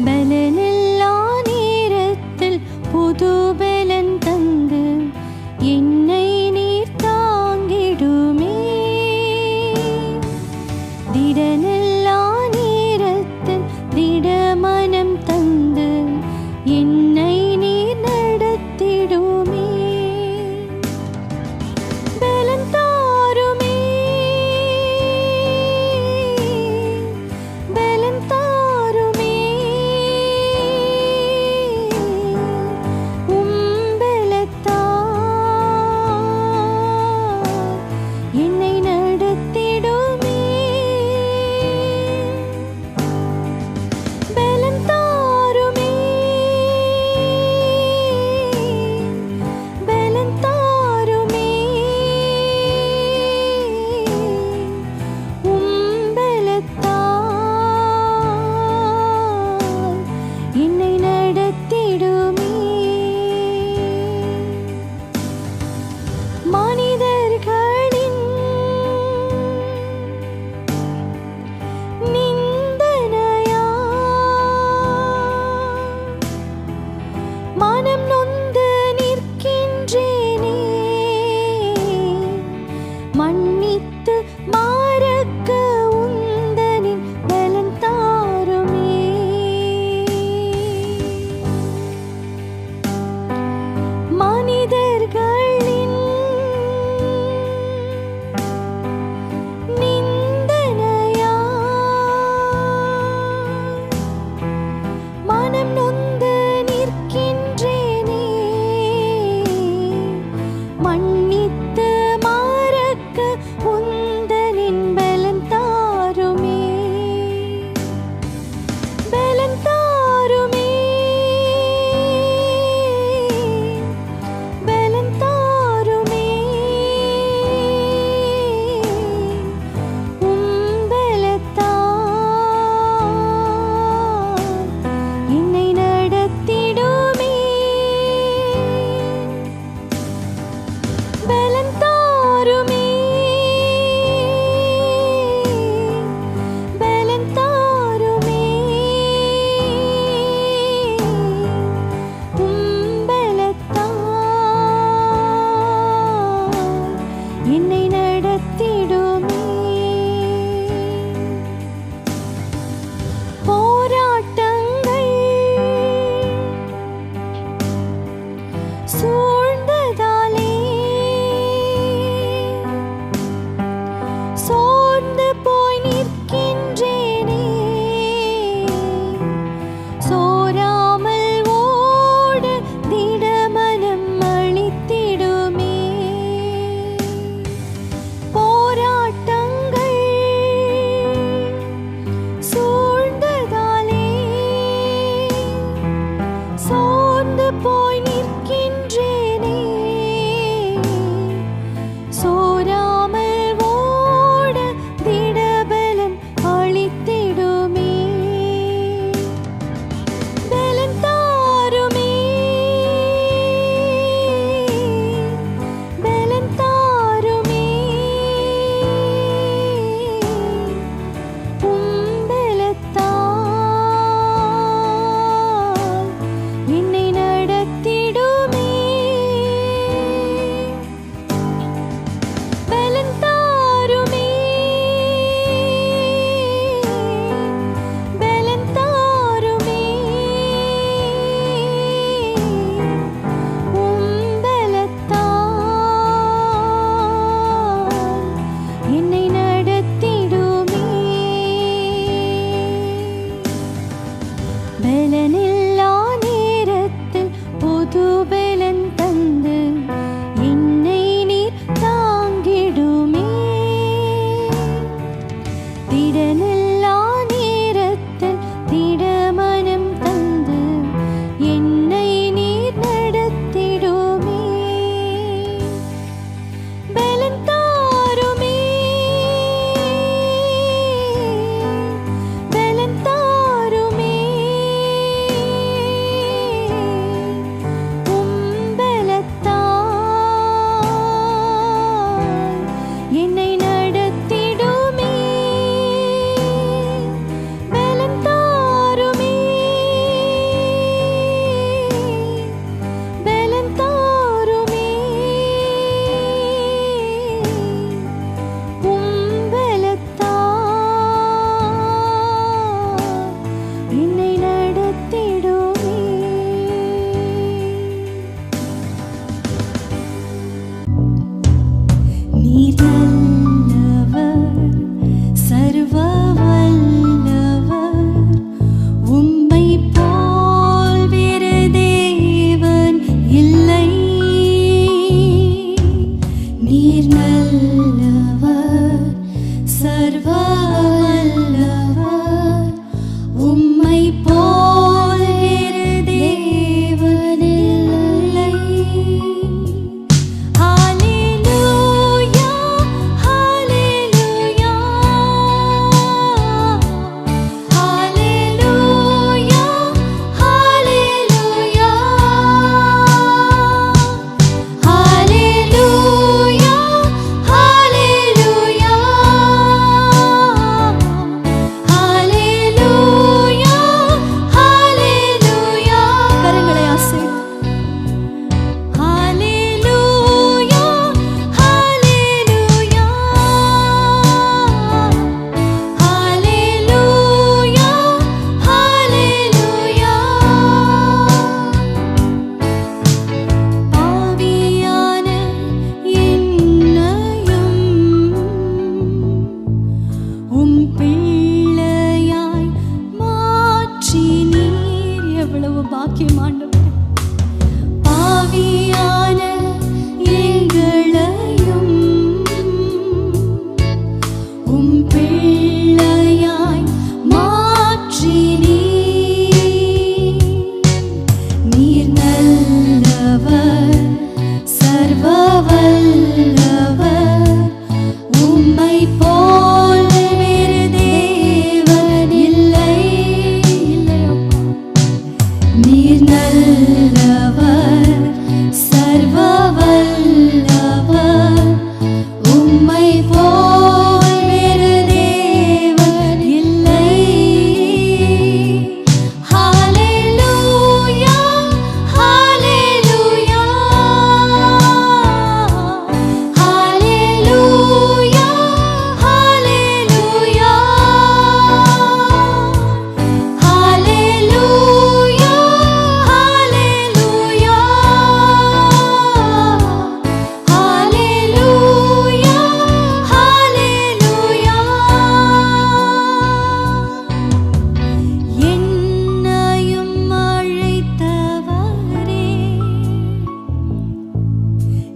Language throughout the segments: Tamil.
பலனில்லா நேரத்தில் புது பலன் தந்து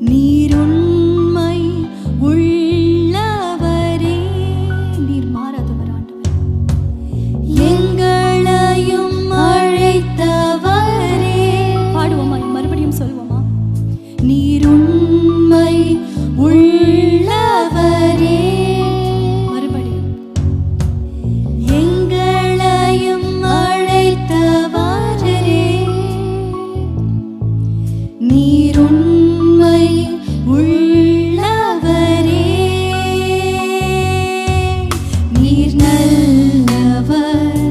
நீருண்மை உள்ளவரே, நீர் மாறாதவர் ஆண்டவர். எங்களையும் அழைத்தவரே, பாடுவோமா? மறுபடியும் சொல்லுவோமா? நீருண்மை உள்ளவரே, மறுபடியும். எங்களையும் அழைத்தவரே, நீருண்மை உள்ளவரே. நீர் நல்லவர்,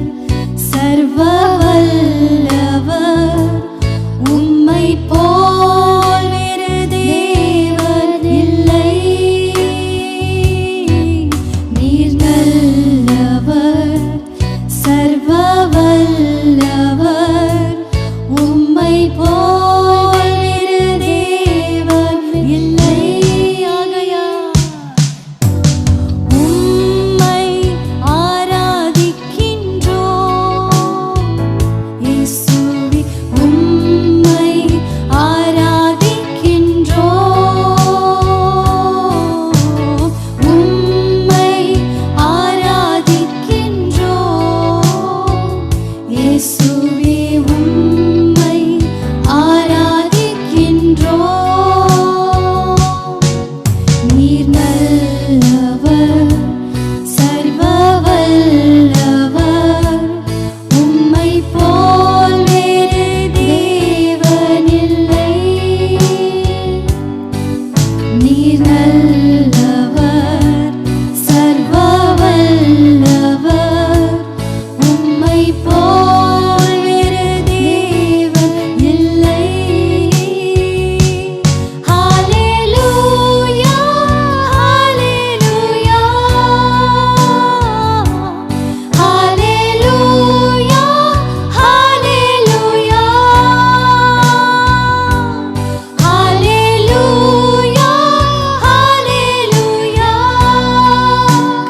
சர்வ வல்லவர், உம்மை போல் வேறு தேவன் இல்லை. நீர் நல்லவர், சர்வ வல்லவர், உம்மை போல் வேறு தேவன் இல்லை. ஆகையால் உம்மை ஆராதிக்கின்றோம் இயேசுவே, உம்மை ஆராதிக்கின்றோம், உம்மை ஆராதிக்கின்றோம் இயேசுவே, உம்மை ஆராதிக்கின்றோம். நீர் நல்லவர், சர்வ வல்லவர், உம்மை போல் வேறு தேவன் இல்லை. நீர் நல்லவர், சர்வ வல்லவர், உம்மை போல் வேறு தேவன் இல்லை. ஹல்லேலூயா, ஹல்லேலூயா, ஹல்லேலூயா, ஹல்லேலூயா, ஹல்லேலூயா, ஹல்லேலூயா.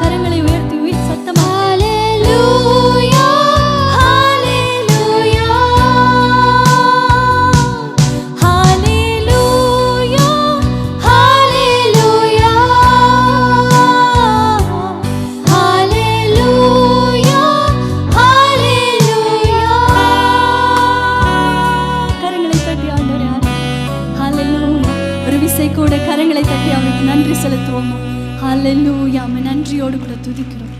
கரங்களை உயர்த்தி சத்தமா ஹல்லேலூயா, ஹல்லேலூயா, ஹல்லேலூயா, ஹல்லேலூயா, ஹல்லேலூயா, ஹல்லேலூயா. கரங்களை தட்டி ஆண்டவரே, ஹல்லேலூயா. ஒரு விசை கூட கரங்களை தட்டி அவருக்கு நன்றி செலுத்துவோம். ஹல்லேலூயா. நன்றியோடு கூட துதிக்கிறோம்.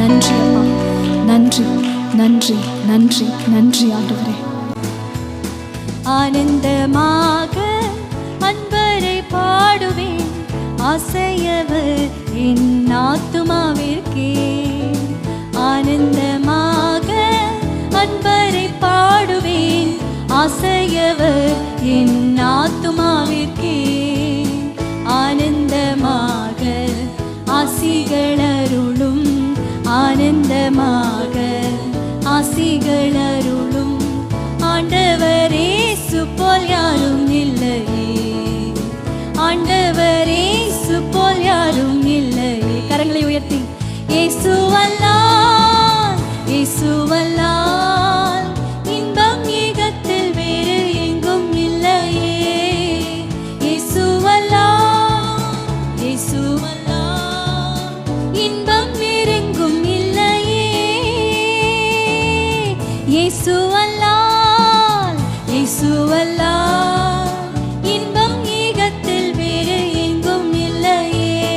நன்றி அப்பா, நன்றி, நன்றி, நன்றி, நன்றி ஆண்டவரே. ஆனந்தமாக அன்பரை பாடுவேன், ஆசையவர் என் ஆத்துமாவிற்கே. ஆனந்தமாக அன்பரை பாடுவேன், ஆசையவர் என் ஆத்துமாவிற்கே. ஆனந்தமாக ஆசிகளருளும், ஆனந்தமாக ஆசிகளருளும் ஆண்டவரே, சுப்போல் யாரும் இல்லையே. ஆண்டவரே, சுப்போல் யாரும் இல்லையே. கரங்களை உயர்த்தி இயேசுவல்லால், இயேசுவல்லால் இன்பம் ஏகத்தில் வேறு எங்கும் இல்லையே. இயேசுவல்லால், இயேசுவல்லால் இன்பம் வேறெங்கும் இல்லையே. இயேசுவல்லால், இயேசுவல்லால் இன்பம் ஏகத்தில் வேறு எங்கும் இல்லையே.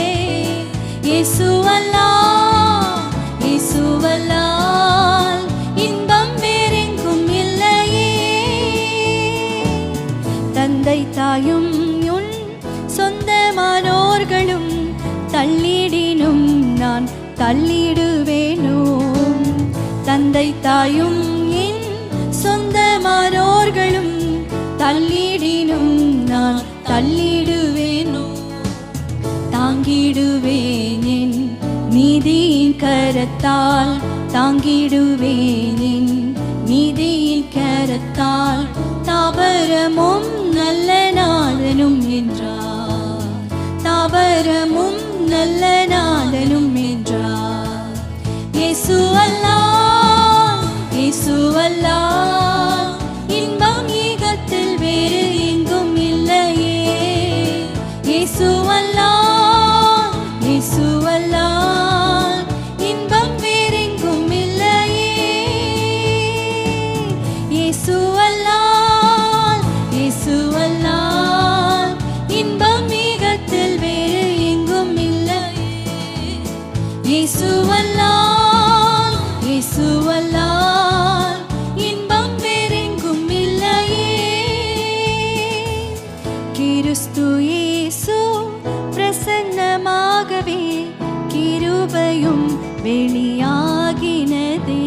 இயேசுவல்லால், இயேசுவல்லால் இன்பம் வேறெங்கும் இல்லையே. தந்தை தாயும் உன் சொந்தமானோர்களும் தள்ளிடினும் நான் தள்ளிடுவேனோ. தந்தை தாயும் என் சொந்தமானோர்களும் தள்ளிடினும் நான் தள்ளிடுவேனோ. தாங்கிடுவேன் என் நீதியின் கரத்தால், தாங்கிடுவேன் என் நீதியின் கரத்தால். தாபரமும் நல்ல நாதனும் என்றார், தாபரமும் நல்ல நாதனும் என்றார். இயேசுவல்லால், இயேசுவல்லால் இன்பம் ஏகத்தில் வேறு எங்கும் இல்லையே. இயேசு பிரசன்னமாகவே கிருபையும் வெளியாகினதே.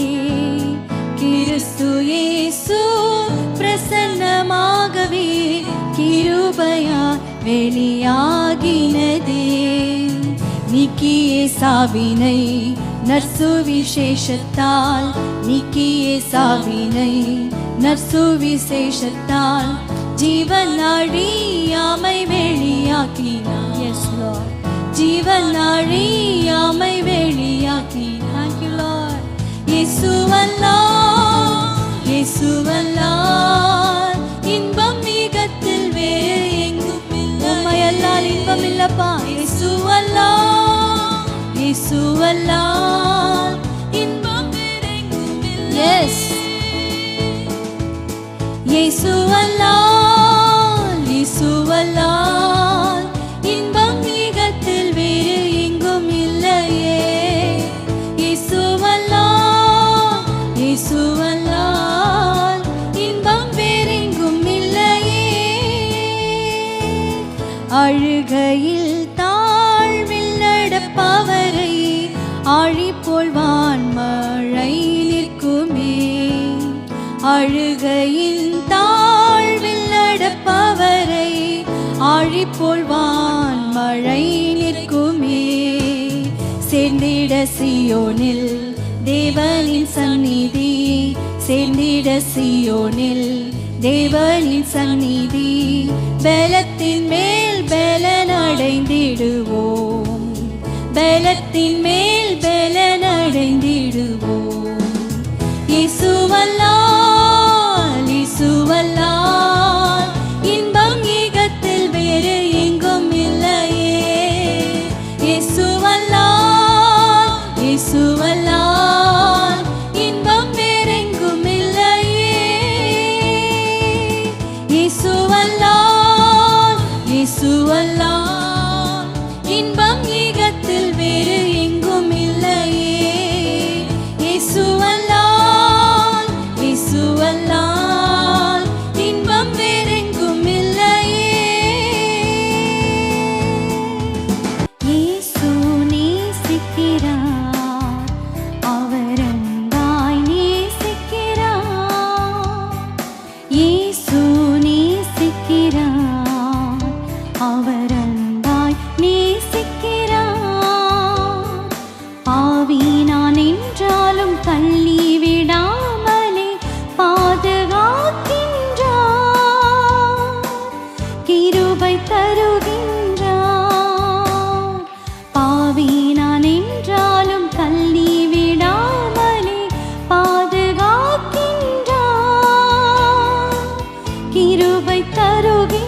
கிறிஸ்து இயேசு பிரசன்னமாகவே கிருபையா வெளியாகினதே. நீக்கிய சாவினை நற்சுவிசேஷத்தால், நீக்கிய சாவினை நற்சுவிசேஷத்தால் ஜீவன் அழியாமை வெளியாக்கினார். Yes Lord, Jeevan அழியாமை வெளியாக்கினார். Thank you Lord. இயேசுவல்லால், இயேசுவல்லால் இன்பம் மிகத்தில் வேறு எங்கும் இல்லை. உம்மையல்லால் இன்பம் இல்லப்பா. இயேசுவல்லால், இயேசுவல்லால் இன்பம் வேறு எங்கும் இல்லை. Yes, இயேசுவல்லால், இயேசுவல்லால் இன்பம் மிகத்தில் வேறு எங்கும் இல்லையே. இயேசுவல்லால், இயேசுவல்லால் இன்பம் வேறெங்கும் இல்லையே. அழுகையில் தாழ்வில் நடப்பவரை ஆழிப்போல் வான்மழை நிற்குமே. அழுகையில் தாழ்வில் நடப்பவரை ஆழிப்போல் வான்மழை நிற்குமே. சேர்ந்திட சீயோனில் தேவனின் சந்நிதி, சேர்ந்திட சீயோனில் தேவனின் சந்நிதி. பலத்தின் மேல் பலனடைந்திடுவோம், பலத்தின் மேல் பலனடைந்திடுவோம். இயேசுவல்லால், இயேசுவல்லால் இன்பம் ஈகத்தில் வேறு எங்கும் இல்லையே. இயேசுவல்லால், இயேசுவல்லால் இன்பம் வேறெங்கும் இல்லையே. இயேசுவல்லால், இயேசுவல்லால் இன்பம் ஈகத்தில் வேறு எங்கும் இல்லையே. இயேசுவல்லால், இயேசுவல்லால் இன்பம் வேறெங்கும் இல்லையே. இயேசு நேசிக்கிறார், அவர் அன்பாய் நேசிக்கிறார். இயேசு நேசிக்கிறார், அவர் அன்பாய் நேசிக்கிறார். பாவி நான் என்றாலும் தள்ளி விடாமலே பாதுகாக்கின்றார், கிருபை தருகின்றார். பாவி நான் என்றாலும் தள்ளி விடாமலே பாதுகாக்கின்றார், கிருபை தருகின்றார்.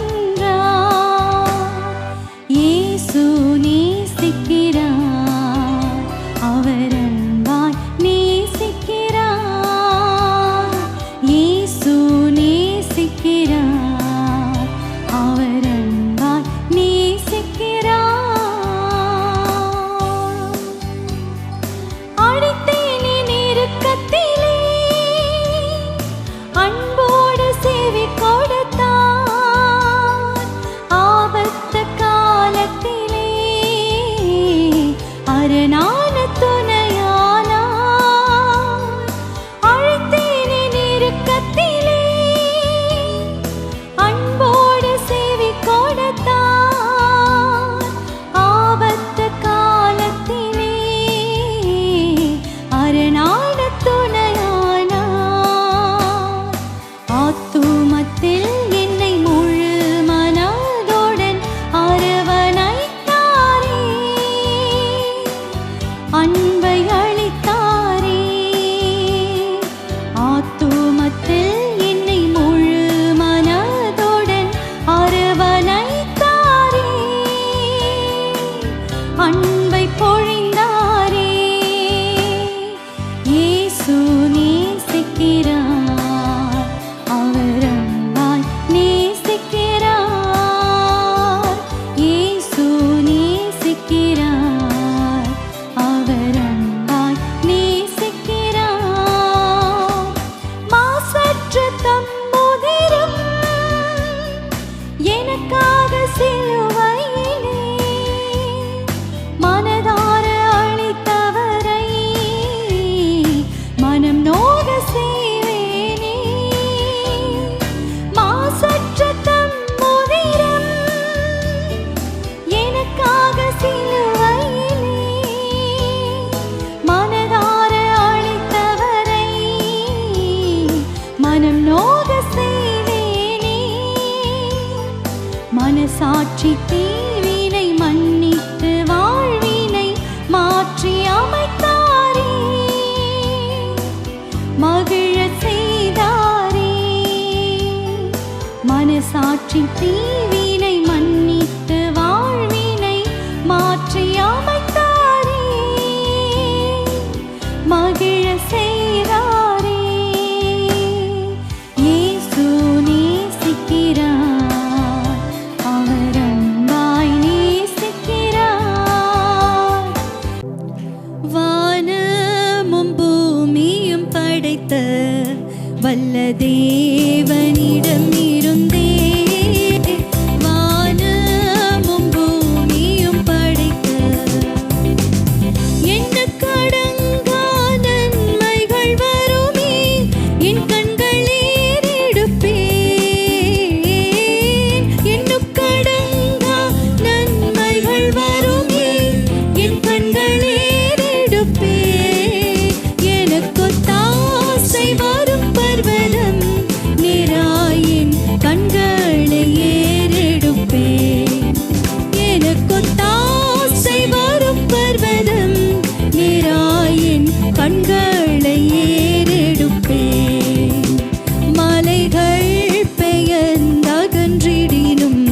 மனசாட்சி தீவினை மன்னித்து வாழ்வினை மாற்றி அமைத்தாரே, மகிழ செய்தாரே. மனசாட்சி தீவினை மன்னித்து வாழ்வினை மாற்றி அமைத்தாரே, மகிழ செய்தாரே. இயேசு நேசிக்கிறார், அவர் அன்பாய் நேசிக்கிறார். வானமும் பூமியும் படைத்த வல்ல தேவனிடம் இருந்தே, வானமும் பூமியும் படைத்த எண்ணுக்கடங்கா நன்மைகள் வருமே, என் கண்கள் ஏறெடுப்பேன். எண்ணுக்கடங்கா நன்மைகள் வருமே, என் கண்கள் ஏறெடுப்பேன். எனக்கொத்தாசை வரும் பர்வதம் நிராயின் கண்களை ஏறெடுப்பேன். எனக்கொத்தாசை வரும் பர்வதம் நிராயின் கண்களை ஏறெடுப்பேன். மலைகள் பெயர்ந்தகன்றிடினும்,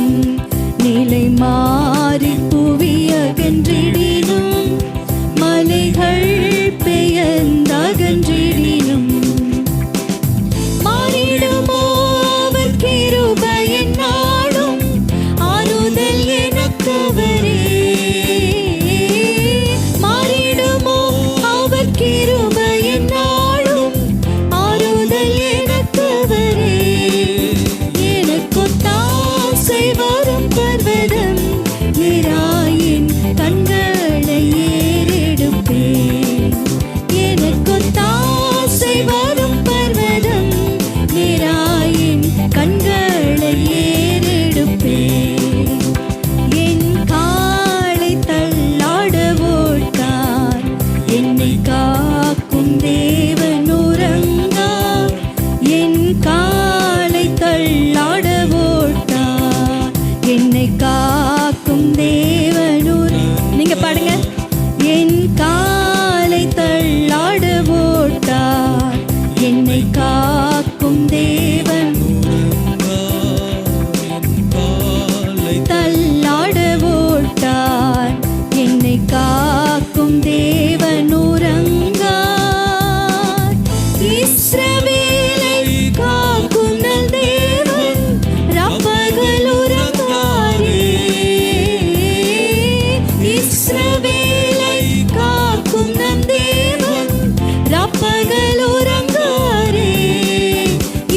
நிலை மாறி புவி அகன்றிடினும், மலைகள் பெயர்ந்தகன்றிடினும், மாறிடுமோ அவர் கிருபை என்னாலும், ஆறுதல் எனக்கவரே. மாறிடுமோ அவர் கிருபை என்னாலும், ஆறுதல் எனக்கவரே. எனக்கொத்தாசை வரும் பர்வதம் நிராயின் கண்களை ஏறெடுப்பேன். எனக்கொத்தாசை வரும் பர்வதம் நிராயின் கண்களை ஏறெடுப்பேன். என் காலை தள்ளாட ஓட்டார், என்னை காக்கும் தேவன் உறங்கார். என் காலை தள்ளாட ஓட்டார், என்னை காக்கும் தேவன் நீங்க பாடுங்க. என் காலை தள்ளாட ஓட்டார், என்னை காக்கும் தேவன் தள்ளாட ஓட்டார், என்னை காக்கும் தேவன் உறங்கார். இஸ்ரவேலை காக்கும் நல் தேவன் ராப்பகல் உறங்காரே. இஸ்ரவேலை காக்கும் நம் தேவன் ராப்பகல் உறங்காரே.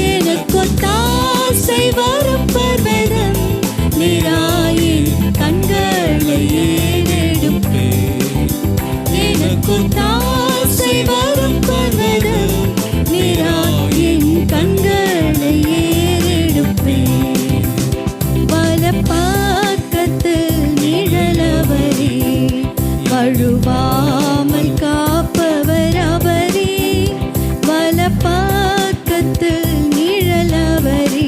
எனக்கொத்தாசை வரும் பர்வதம் நிராயின் கண்களை ஏறெடுப்பேன். எனக்கொத்தாசை வரும் பர்வதம் நிராயின் கண்களை ஏறெடுப்பேன். வலப்பக்கத்தில் நிழலவரே, வழுவாமல் காப்பவர் அவரே. வலப்பக்கத்தில் நிழலவரே.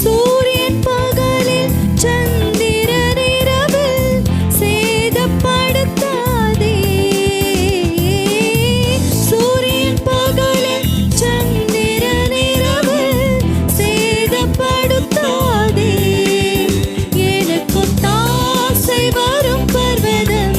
சூரியன் பகலில் சந்திரன் இரவில் சேதப்படுத்தாதே. சூரியன் பகலில் சந்திரன் இரவில் சேதப்படுத்தாதே. எனக்கொத்தாசை வரும் பர்வதம்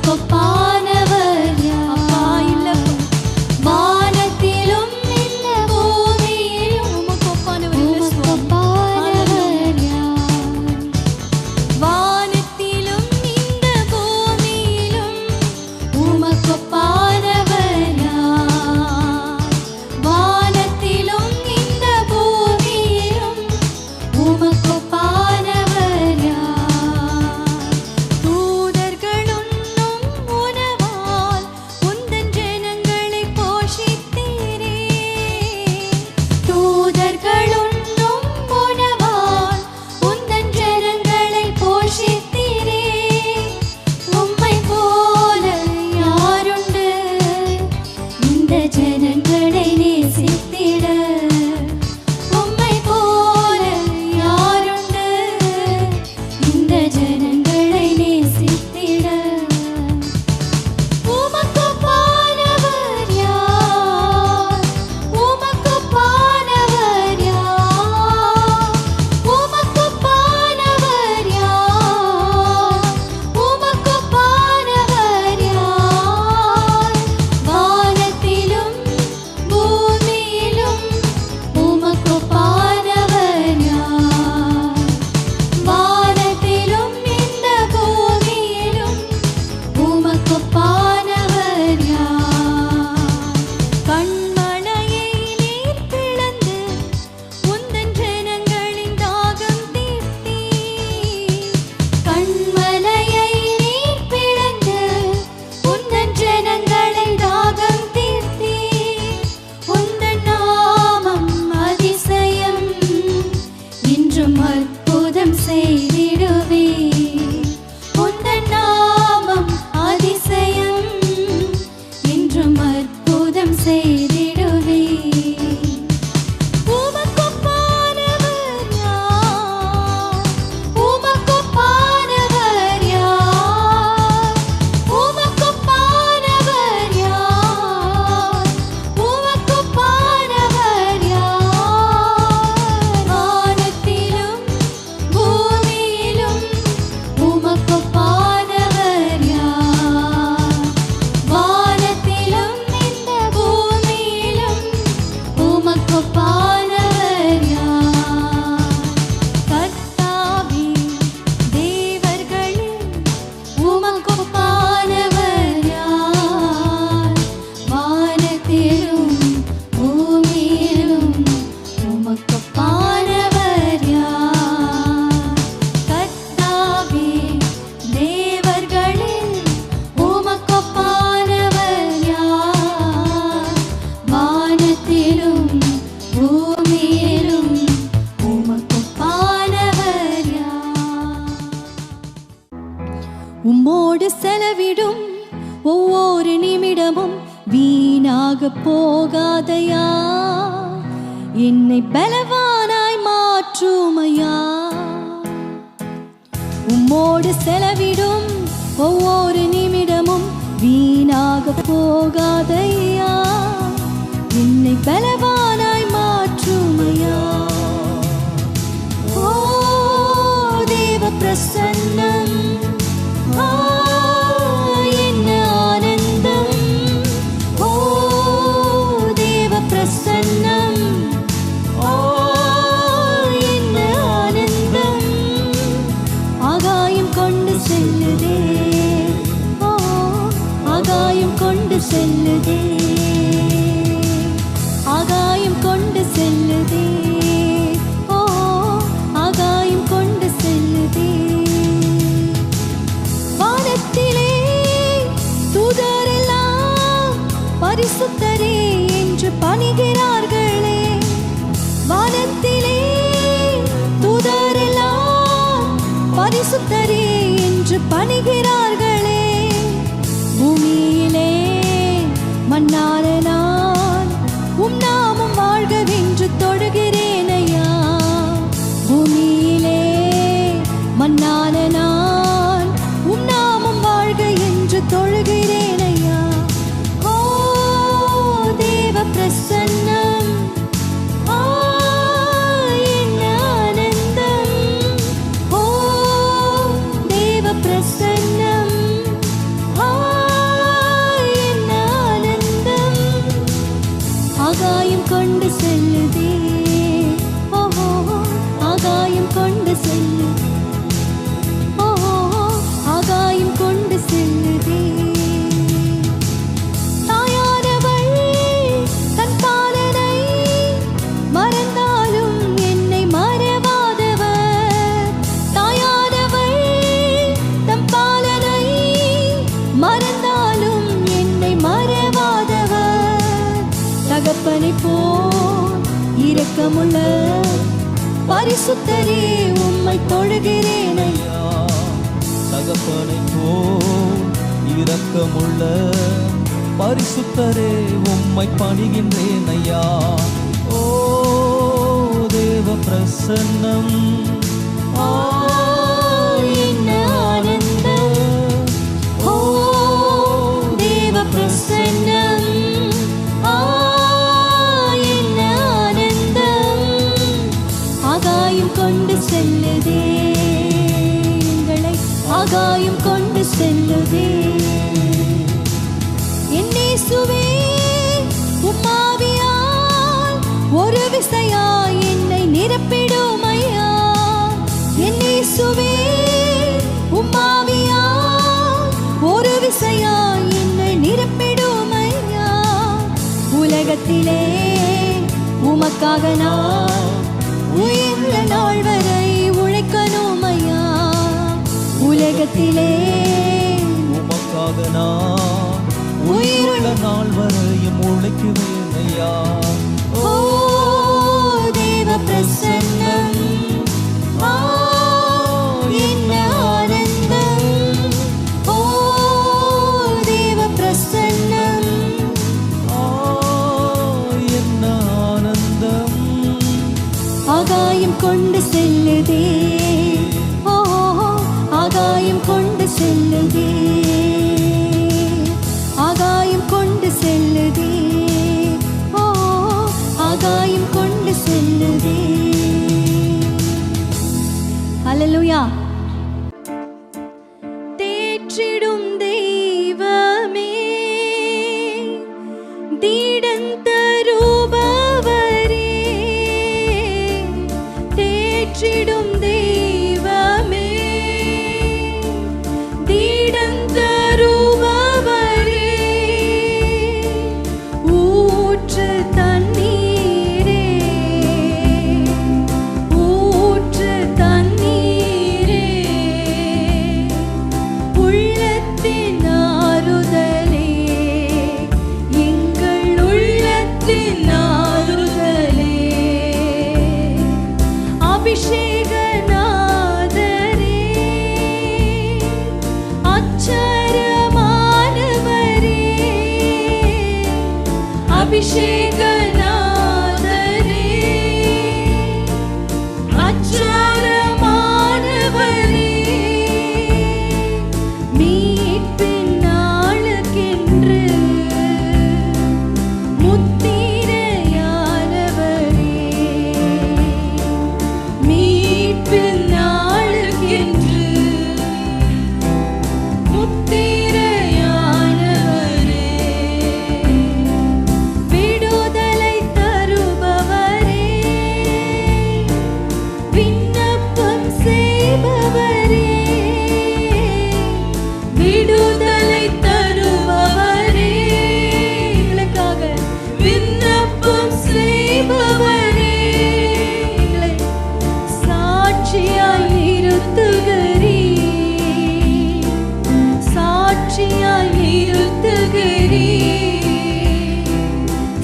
உமக்கொப்பானவர் யார்? இல்ல வானத்திலும் இந்த பூமியிலும் உமக்கொப்பானவர் யார்? வானத்திலும் இந்த பூமியிலும் உமக்கொப்பானவர் யார்? வானத்திலும் இந்த பூமியிலும் உமக்கொப்பானவர் யார்? தூதர்கள் உண்ணும் உணவால் உந்தன் ஜனங்களை போஷித்தீரே. தூதர்கள் உண்ணும் உணவால் உந்தன் ஜனங்களை போஷித்தீரே. உம்மை போல யாருண்டு இந்த ஜனங்களை நேசித்திட? உம்மை போல யாருண்டு இந்த ஜனங்களை நேசித்திட? உமக்கொப்பானவர் யார்? உமக்கொப்பானவர் யார்? உமக்கொப்பானவர் யார்? உமக்கொப்பானவர் யார்? வானத்திலும் பூமியிலும் உமக்கொப்பானவர் யார்? வானத்திலும் இந்த பூமியிலும் உமக்கொப்பானவர் யார்? கண்மலையை நீர் பிளந்து உந்தன் ஜனங்களின் தாகம் தீர்த்தீர். கண்மலையை நீர் பிளந்து உந்தன் ஜனங்களின் தாகம் தீர்த்தீர். உந்தன் நாமம் அதிசயம், இன்றும் அற்புதம் செய்திடுவீர். உந்தன் நாமம் அதிசயம், இன்றும் அற்புதம் செய்திடுவீர். உமக்கொப்பானவர் யார்? உமக்கொப்பானவர் யார்? உமக்கொப்பானவர் யார்? உமக்கொப்பானவர் யார்? வானத்திலும் பூமியிலும் உமக்கொப்பானவர் யார்? வானத்திலும் இந்த பூமியிலும் உமக்கொப்பானவர் யார்? கர்த்தாவே, தேவர்களில் உமக்கொப்பானவர் யார்? வானத்திலும் பூமியிலும் உமக்கொப்பானவர் யார்? கர்த்தாவே, தேவர்களில் உமக்கொப்பானவர் யார்? வானத்திலும் பூமியிலும் உமக்கொப்பானவர் யார்? உம்மோடு செலவிடும் ஒவ்வொரு நிமிடமும் வீணாக போகாதையா. என்னை பலவானாய் மாற்றுமையா. உம்மோடு செலவிடும் ஒவ்வொரு நிமிடமும் வீணாக போகாதையா. என்னை பலவானாய் மாற்றுமையா. ஓ தேவ பிரசன்னம், ஆ என்ன ஆனந்தம். ஓ தேவ பிரசன்னம், ஓ என்ன ஆனந்தம். ஆகாயம் கொண்டு செல்லுதே, ஓ ஆகாயம் கொண்டு செல்லுதே. ஆகாயம் கொண்டு செல்லுதே, ஓ ஆகாயம் கொண்டு செல்லுதே. வானத்திலே தூதரெல்லாம் பரிசுத்தரே என்று பணிகிறார்களே. வானத்திலே தூதரெல்லாம் பரிசுத்தரே என்று பணிகிறார்களே. பூமியிலே மன்னான நான் உம் நாமம் வாழ்கவென்று தொழுகிறேனையா. பூமியிலே மன்னான நான் உம் நாமம் வாழ்க என்று தொழுகிறேனையா. ஓ தேவ பிரசன்னம், ஆ என்ன ஆனந்தம். ஓ தேவ பிரசன்னம், தகப்பனை போல் இரக்கமுள்ள பரிசுத்தரே உம்மை தொழுகிறேன் ஐயா. தகப்பனை போல் இரக்கமுள்ள பரிசுத்தரே உம்மை பணிகின்றேன் ஐயா. ஓ தேவ பிரசன்னம், என்ன ஆனந்தம், ஓ தேவ பிரசன்னம், என்ன ஆனந்தம். ஆகாயம் கொண்டு செல்லுதே எங்களை, ஆகாயம் கொண்டு செல்லுதே. என் இயேசுவே உம்மாவியால் ஒரு விசையாய் என்னை நிரப்பிடும் ஐயா. என் இயேசுவே உம்மாவியால் ஒரு விசையாய் என்னை நிரப்பிடும் ஐயா. உலகத்திலே உமக்காக நான் உயிர்ந்த நாள் வரை உழைக்கணும் ஐயா. உலகத்திலே உமக்காக நான் உயிருள்ள நாள் வரையும் உழைக்குவேன் ஐயா. ஓ தேவ பிரசன்னம், என்ன ஆனந்தம், ஓ தேவ பிரசன்னம், என்ன ஆனந்தம். ஆகாயம் கொண்டு செல்லுதே, ஓ ஆகாயம் கொண்டு செல்லுதே, ஆகாயம் கொண்டு செல்லுதே, ஓ ஆகாயம் கொண்டு செல்லுதே. ஹல்லேலூயா. தேற்றிடும் தெய்வமே, தீடந்தருபவரே, தேற்றிடும் தெய்வமே, தீடந்தருபவரே, ஊற்று தண்ணீரே, ஊற்று தண்ணீரே, உள்ளத்தின் ஆறுதலே, எங்கள் உள்ளத்தின் ஆறுதலே, அபிஷேகநாதரே, அச்சரமானவரே, அபிஷேகநாதரே, அச்சரமானவரே, மீட்பின் நாளுக்கென்று முத்திரையானவரே, மீட்பின் நாளுக்கென்று முத்திரையானவரே, விடுதலை தருபவரே, விண்ணப்பம் செய்பவரே, விடுதலை தருபவரே, எங்களுக்காக விண்ணப்பம் செய்பவரே, எங்களை சாட்சியாய் நிறுத்துகிறீர், சாட்சியாய் நிறுத்துகிறீர்,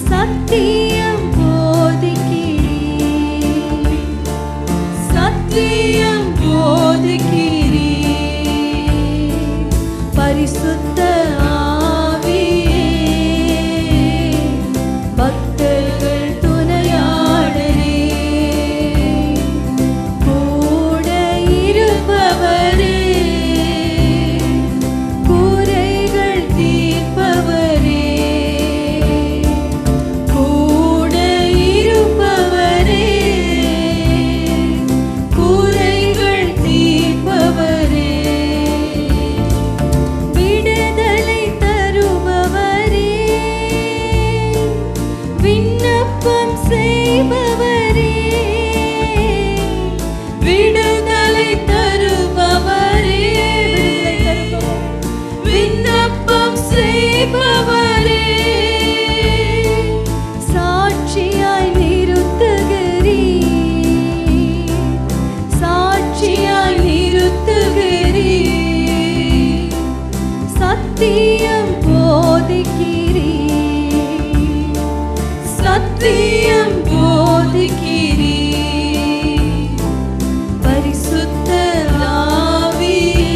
சத்தியம் போதிக்கிறீர், சத்தியம் போதிக்கிறீர். பரிசுத்த ஆவியே, பக்தர்கள் துணையாளரே, கூட இருப்பவரே, குறைகள் தீர்ப்பவரே, கூட இருப்பவரே, குறைகள் தீர்ப்பவரே, விடுதலை தருபவரே, விண்ணப்பம் செய்பவரே, விடுதலை தருபவரே, விண்ணப்பம் செய்பவரே, சாட்சியாய் நிறுத்துகிறீர், சாட்சியாய் நிறுத்துகிறீர், சத்தியம் போதிக்கிறீர், சத்தியம் போதிக்கிறீர். பரிசுத்த ஆவியே,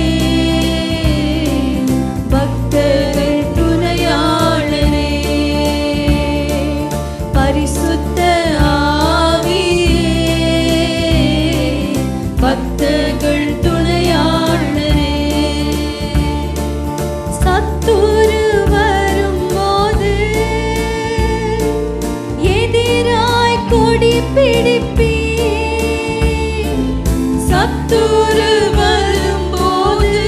பக்தர்கள் துணையாளரே. பரிசுத்த ஆவியே, பக்தர்கள் துணையாளரே. சத்துரு வரும்போது எதிராய் கொடி பிடிப்பீர். சத்துரு வரும்போது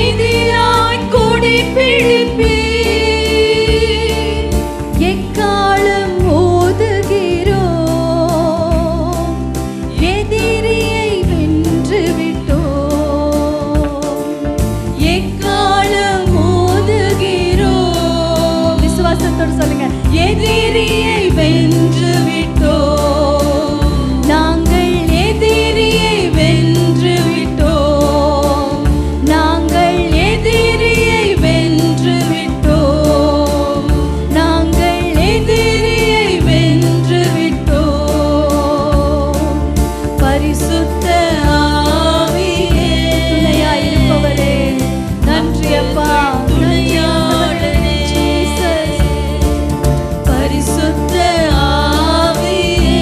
எதிராய் கொடி பிடிப்பீர். எக்காலம் ஓதுகிறோம், எதிரியை வென்று விட்டோம். எக்காலம் ஓதுகிறோம், விசுவாசத்தோடு சொல்லுங்க, எதிரியை வென்று விட்டோம். நாங்கள் எதிரியை வென்று விட்டோம். நாங்கள் எதிரியை வென்று விட்டோம். நாங்கள் எதிரியை வென்று விட்டோம். பரிசுத்த ஆவியே, துணையாயிருப்பவரே, நன்றி அப்பா, துணையாளரே. ஜீசஸ். பரிசுத்த ஆவியே,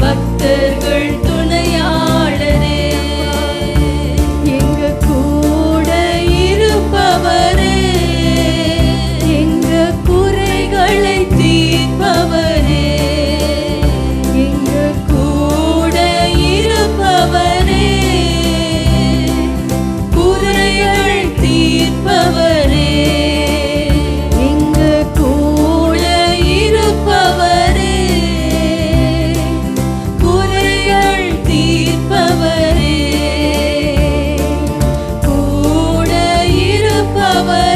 பக்தர்கள் துணையாளரே. எங்க கூட இருப்பவரே, எங்க குறைகளை தீர்ப்பவரே. எங்க கூட இருப்பவரே, குறைகள் தீர்ப்பவரே. எங்க கூட இருப்பவரே, குறைகள் தீர்ப்பவரே. கூட இருப்பவரே,